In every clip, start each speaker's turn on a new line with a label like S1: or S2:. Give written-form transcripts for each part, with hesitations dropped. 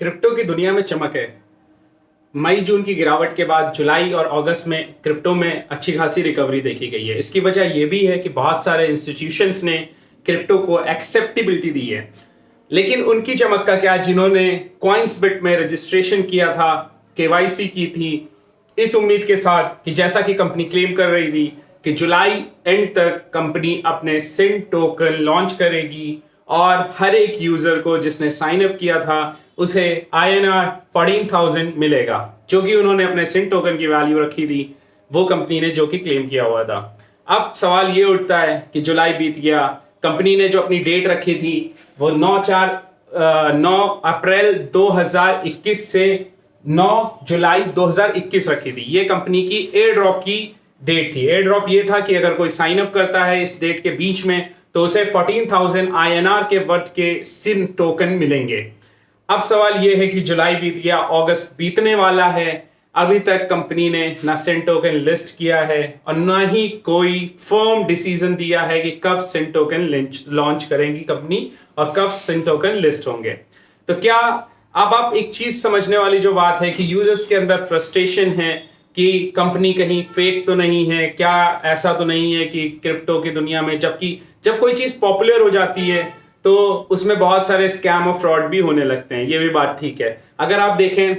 S1: Crypto की दुनिया में चमक है। मई जून की गिरावट के बाद जुलाई और अगस्त में क्रिप्टो में अच्छी खासी रिकवरी देखी गई है। इसकी वजह यह भी है कि बहुत सारे इंस्टीट्यूशंस ने क्रिप्टो को एक्सेप्टेबिलिटी दी है। लेकिन उनकी चमक का क्या, जिन्होंने कॉइन्सबिट में रजिस्ट्रेशन किया था, केवाईसी की थी, इस उम्मीद के साथ कि जैसा कि कंपनी क्लेम कर रही थी कि जुलाई एंड तक कंपनी अपने सिन टोकन लॉन्च करेगी और हर एक यूजर को जिसने साइन अप किया था उसे INR 14,000 मिलेगा, जो कि उन्होंने अपने सिन टोकन की वैल्यू रखी थी, वो कंपनी ने जो कि क्लेम किया हुआ था। अब सवाल ये उठता है कि जुलाई बीत गया, कंपनी ने जो अपनी डेट रखी थी वो 9 अप्रैल 2021 से 9 जुलाई 2021 रखी थी। ये कंपनी की एयर ड्रॉप की डेट थी। एयर ड्रॉप ये था कि अगर कोई साइन अप करता है इस डेट के बीच में तो उसे 14,000 INR के वर्थ के सिन टोकन मिलेंगे। अब सवाल यह है कि जुलाई बीत गया, अगस्त बीतने वाला है, अभी तक कंपनी ने ना सिन टोकन लिस्ट किया है और ना ही कोई फर्म डिसीजन दिया है कि कब सिन टोकन लॉन्च करेंगी कंपनी और कब सिन टोकन लिस्ट होंगे। तो क्या अब आप एक चीज समझने वाली जो बात है कि यूजर्स के अंदर फ्रस्ट्रेशन है कि कंपनी कहीं फेक तो नहीं है, क्या ऐसा तो नहीं है कि क्रिप्टो की दुनिया में जब कोई चीज पॉपुलर हो जाती है तो उसमें बहुत सारे स्कैम और फ्रॉड भी होने लगते हैं। ये भी बात ठीक है। अगर आप देखें,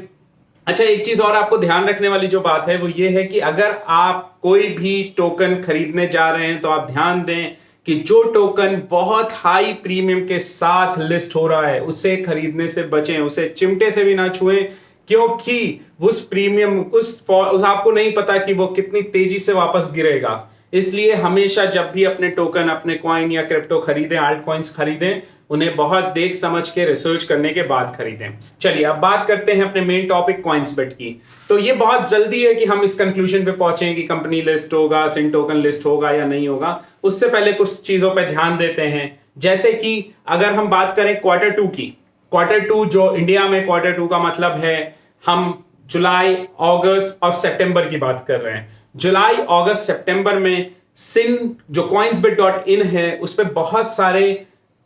S1: अच्छा एक चीज और आपको ध्यान रखने वाली जो बात है वो ये है कि अगर आप कोई भी टोकन खरीदने जा रहे हैं तो आप ध्यान दें कि जो टोकन बहुत हाई प्रीमियम के साथ लिस्ट हो रहा है उसे खरीदने से बचें, उसे चिमटे से भी ना छुएं, क्योंकि उस प्रीमियम उस आपको नहीं पता कि वो कितनी तेजी से वापस गिरेगा। इसलिए हमेशा जब भी अपने टोकन, अपने कॉइन या क्रिप्टो खरीदें, आल्ट कॉइन्स खरीदें, उन्हें बहुत देख समझ के रिसर्च करने के बाद खरीदें। चलिए अब बात करते हैं अपने मेन टॉपिक कॉइन्सबिट की। तो ये बहुत जल्दी है कि हम इस कंक्लूजन पे पहुंचे कि कंपनी लिस्ट होगा, सिन टोकन लिस्ट होगा या नहीं होगा। उससे पहले कुछ चीजों पे ध्यान देते हैं, जैसे कि अगर हम बात करें क्वार्टर टू की, क्वार्टर टू जो इंडिया में क्वार्टर टू का मतलब है हम जुलाई, अगस्त और सितंबर की बात कर रहे हैं। जुलाई, अगस्त, सितंबर में सिन जो coinsbit.in है उस पे बहुत सारे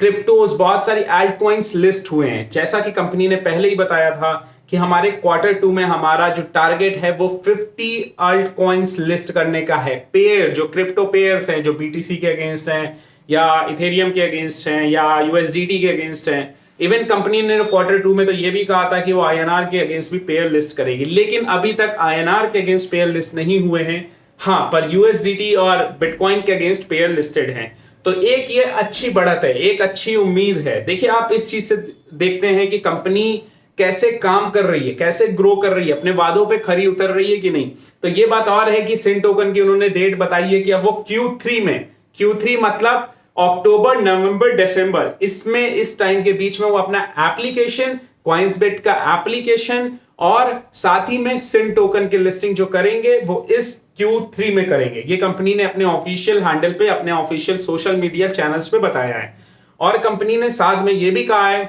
S1: क्रिप्टोज, बहुत सारी एल्ट कॉइन्स लिस्ट हुए हैं। जैसा कि कंपनी ने पहले ही बताया था कि हमारे क्वार्टर टू में हमारा जो टारगेट है वो 50 अल्ट कॉइन्स लिस्ट करने का है। पेयर जो क्रिप्टो पेयर्स हैं, जो BTC के अगेंस्ट हैं या इथेरियम के अगेंस्ट हैं या USDT के अगेंस्ट हैं। इवन कंपनी ने क्वार्टर टू में तो ये भी कहा था कि वो INR के अगेंस्ट भी पेयर लिस्ट करेगी, लेकिन अभी तक INR के अगेंस्ट पेयर लिस्ट नहीं हुए हैं। हाँ, पर USDT और बिटकॉइन के अगेंस्ट पेयर लिस्टेड हैं। तो एक ये अच्छी बढ़त है, एक अच्छी उम्मीद है। देखिए आप इस चीज से देखते हैं कि कंपनी कैसे काम कर रही है, कैसे ग्रो कर रही है, अपने वादों पे खरी उतर रही है कि नहीं। तो ये बात और है कि सिन टोकन की उन्होंने डेट बताई है कि अब वो Q3 में, Q3 मतलब अक्टूबर, नवंबर, दिसंबर, इसमें इस टाइम के बीच में वो अपना एप्लीकेशन, कॉइन्सबिट का एप्लीकेशन और साथ ही में सिन टोकन की लिस्टिंग जो करेंगे वो इस Q3 में करेंगे। ये कंपनी ने अपने ऑफिशियल हैंडल पे, अपने ऑफिशियल सोशल मीडिया चैनल्स पे बताया है। और कंपनी ने साथ में ये भी कहा है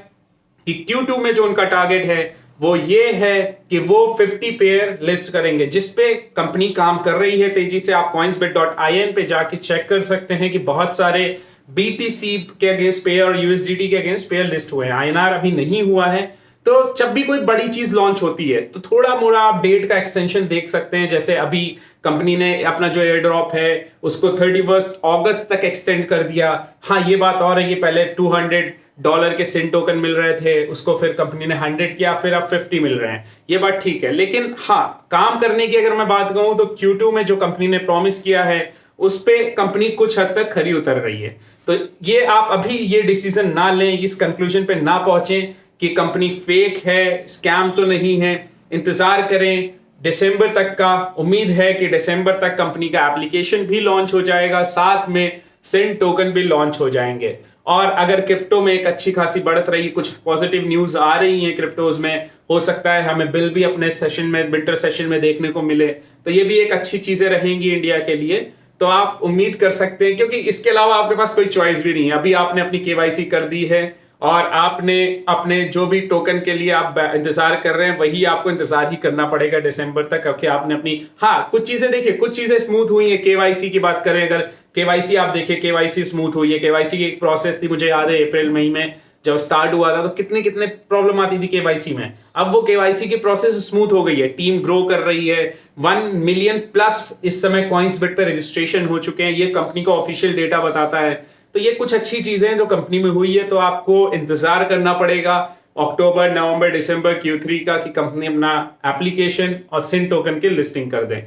S1: कि Q2 में जो उनका टारगेट है वो ये है कि वो 50 पेयर लिस्ट करेंगे, जिस पे कंपनी काम कर रही है तेजी से। आप coinsbit.in पे जाके चेक कर सकते हैं कि बहुत सारे BTC के अगेंस्ट पेयर और USDT के अगेंस्ट पेयर लिस्ट हुए हैं। INR अभी नहीं हुआ है। तो जब भी कोई बड़ी चीज लॉन्च होती है तो थोड़ा मोड़ा आप डेट का एक्सटेंशन देख सकते हैं। जैसे अभी कंपनी ने अपना जो एयर ड्रॉप है उसको 31 अगस्त तक एक्सटेंड कर दिया। हाँ, ये बात और है कि पहले $200 के सिन टोकन मिल रहे थे, उसको फिर कंपनी ने 100 किया, फिर अब 50 मिल रहे हैं। ये बात ठीक है, लेकिन हाँ, काम करने की अगर मैं बात कहूं तो Q2 में जो कंपनी ने प्रॉमिस किया है उस पे कंपनी कुछ हद तक खरी उतर रही है। तो ये आप अभी ये डिसीजन ना लें, इस कंक्लूजन पे ना पहुंचें कि कंपनी फेक है, स्कैम तो नहीं है। इंतजार करें दिसंबर तक का। उम्मीद है कि दिसंबर तक कंपनी का एप्लीकेशन भी लॉन्च हो जाएगा, साथ में सिन टोकन भी लॉन्च हो जाएंगे। और अगर क्रिप्टो में एक अच्छी खासी बढ़त रही, कुछ पॉजिटिव न्यूज आ रही हैं क्रिप्टोज में, हो सकता है हमें बिल भी अपने सेशन में, विंटर सेशन में देखने को मिले, तो ये भी एक अच्छी चीजें रहेंगी इंडिया के लिए। तो आप उम्मीद कर सकते हैं, क्योंकि इसके अलावा आपके पास कोई चॉइस भी नहीं है। अभी आपने अपनी KYC कर दी है और आपने अपने जो भी टोकन के लिए आप इंतजार कर रहे हैं वही आपको इंतजार ही करना पड़ेगा दिसंबर तक। क्योंकि आपने अपनी, हाँ, कुछ चीजें देखिए, कुछ चीजें स्मूथ हुई है। KYC की बात करें, अगर KYC आप देखिए, KYC स्मूथ हुई है। KYC की एक प्रोसेस थी, मुझे याद है अप्रैल मई में जब स्टार्ट हुआ था तो कितने कितने प्रॉब्लम आती थी केवाईसी में। अब वो केवाईसी की प्रोसेस स्मूथ हो गई है, टीम ग्रो कर रही है, 1 मिलियन प्लस इस समय कॉइन्सबिट पे रजिस्ट्रेशन हो चुके हैं, ये कंपनी का ऑफिशियल डेटा बताता है। तो ये कुछ अच्छी चीजें हैं जो कंपनी में हुई है। तो आपको इंतजार करना पड़ेगा अक्टूबर, नवंबर, दिसंबर Q3 का कि कंपनी अपना एप्लीकेशन और सिन टोकन की लिस्टिंग कर दे।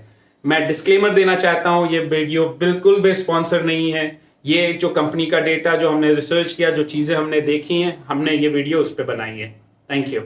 S1: मैं डिस्क्लेमर देना चाहता हूं, ये वीडियो बिल्कुल भी स्पॉन्सर नहीं है। ये जो कंपनी का डेटा जो हमने रिसर्च किया, जो चीजें हमने देखी हैं, हमने ये वीडियो उस पर बनाई है। Thank you.